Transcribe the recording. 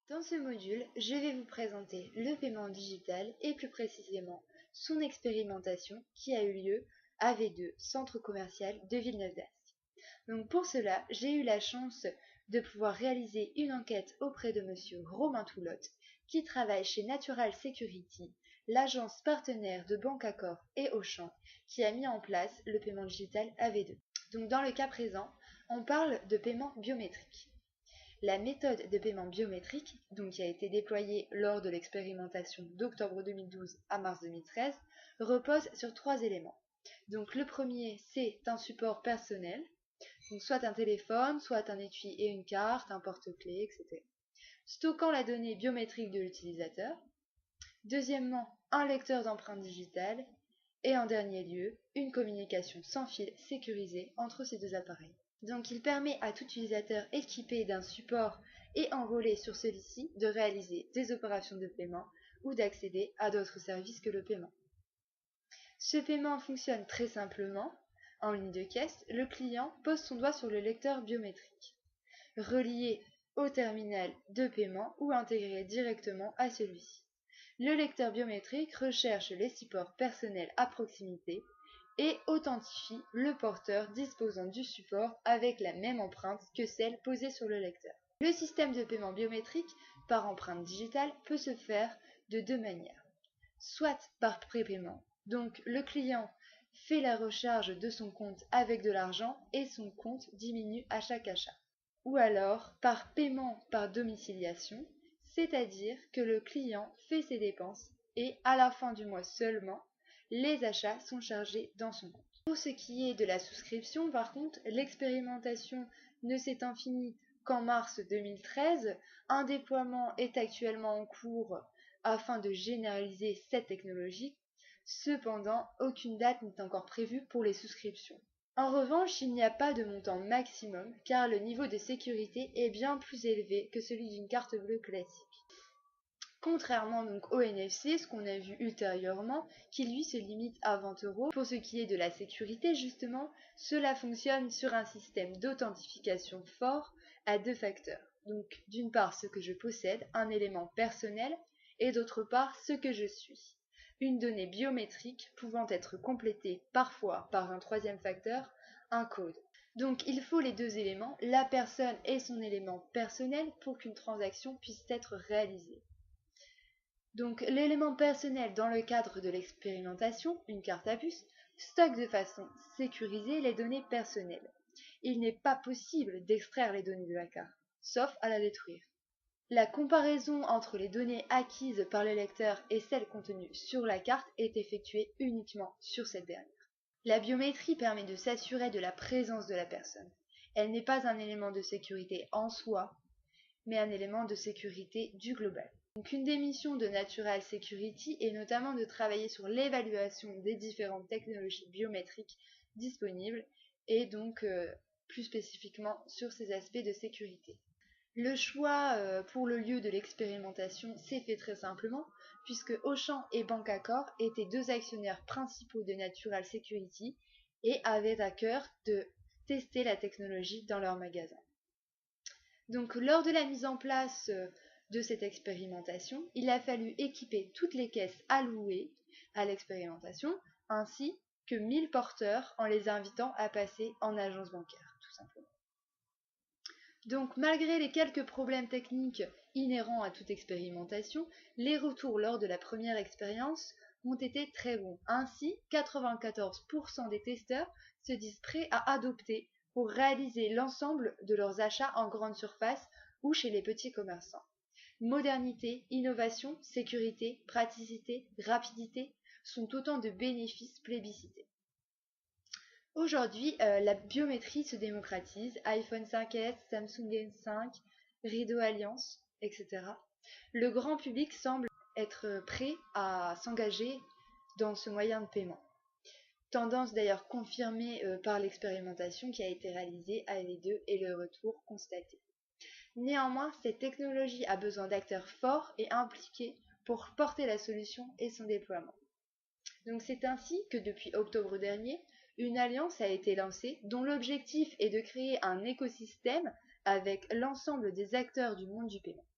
Dans ce module, je vais vous présenter le paiement digital et plus précisément son expérimentation qui a eu lieu à V2, centre commercial de Villeneuve d'Ascq. Donc pour cela, j'ai eu la chance de pouvoir réaliser une enquête auprès de monsieur Romain Toulotte qui travaille chez Natural Security, l'agence partenaire de Bancaccor et Auchan qui a mis en place le paiement digital à V2. Donc dans le cas présent, on parle de paiement biométrique. La méthode de paiement biométrique, donc qui a été déployée lors de l'expérimentation d'octobre 2012 à mars 2013, repose sur 3 éléments. Donc le premier, c'est un support personnel, donc soit un téléphone, soit un étui et une carte, un porte-clés, etc. Stockant la donnée biométrique de l'utilisateur. Deuxièmement, un lecteur d'empreintes digitales. Et en dernier lieu, une communication sans fil sécurisée entre ces deux appareils. Donc il permet à tout utilisateur équipé d'un support et enrôlé sur celui-ci de réaliser des opérations de paiement ou d'accéder à d'autres services que le paiement. Ce paiement fonctionne très simplement. En ligne de caisse, le client pose son doigt sur le lecteur biométrique, relié au terminal de paiement ou intégré directement à celui-ci. Le lecteur biométrique recherche les supports personnels à proximité et authentifie le porteur disposant du support avec la même empreinte que celle posée sur le lecteur. Le système de paiement biométrique par empreinte digitale peut se faire de deux manières. Soit par prépaiement, donc le client fait la recharge de son compte avec de l'argent et son compte diminue à chaque achat. Ou alors par paiement par domiciliation, c'est-à-dire que le client fait ses dépenses et à la fin du mois seulement, les achats sont chargés dans son compte. Pour ce qui est de la souscription, par contre, l'expérimentation ne s'étant finie qu'en mars 2013, un déploiement est actuellement en cours afin de généraliser cette technologie. Cependant, aucune date n'est encore prévue pour les souscriptions. En revanche, il n'y a pas de montant maximum car le niveau de sécurité est bien plus élevé que celui d'une carte bleue classique. Contrairement donc au NFC, ce qu'on a vu ultérieurement, qui lui se limite à 20 €. Pour ce qui est de la sécurité, justement, cela fonctionne sur un système d'authentification fort à deux facteurs. Donc d'une part ce que je possède, un élément personnel, et d'autre part ce que je suis. Une donnée biométrique pouvant être complétée parfois par un troisième facteur, un code. Donc il faut les deux éléments, la personne et son élément personnel, pour qu'une transaction puisse être réalisée. Donc l'élément personnel dans le cadre de l'expérimentation, une carte à puce, stocke de façon sécurisée les données personnelles. Il n'est pas possible d'extraire les données de la carte, sauf à la détruire. La comparaison entre les données acquises par le lecteur et celles contenues sur la carte est effectuée uniquement sur cette dernière. La biométrie permet de s'assurer de la présence de la personne. Elle n'est pas un élément de sécurité en soi, mais un élément de sécurité du global. Donc une des missions de Natural Security est notamment de travailler sur l'évaluation des différentes technologies biométriques disponibles et donc plus spécifiquement sur ces aspects de sécurité. Le choix pour le lieu de l'expérimentation s'est fait très simplement puisque Auchan et Bancaccor étaient deux actionnaires principaux de Natural Security et avaient à cœur de tester la technologie dans leurs magasins. Donc lors de la mise en place de cette expérimentation, il a fallu équiper toutes les caisses allouées à l'expérimentation, ainsi que 1000 porteurs en les invitant à passer en agence bancaire, tout simplement. Donc malgré les quelques problèmes techniques inhérents à toute expérimentation, les retours lors de la première expérience ont été très bons. Ainsi, 94% des testeurs se disent prêts à adopter pour réaliser l'ensemble de leurs achats en grande surface ou chez les petits commerçants. Modernité, innovation, sécurité, praticité, rapidité sont autant de bénéfices plébiscités. Aujourd'hui, la biométrie se démocratise. iPhone 5S, Samsung S5, Rideau Alliance, etc. Le grand public semble être prêt à s'engager dans ce moyen de paiement. Tendance d'ailleurs confirmée par l'expérimentation qui a été réalisée à V2 et le retour constaté. Néanmoins, cette technologie a besoin d'acteurs forts et impliqués pour porter la solution et son déploiement. Donc c'est ainsi que depuis octobre dernier, une alliance a été lancée dont l'objectif est de créer un écosystème avec l'ensemble des acteurs du monde du paiement.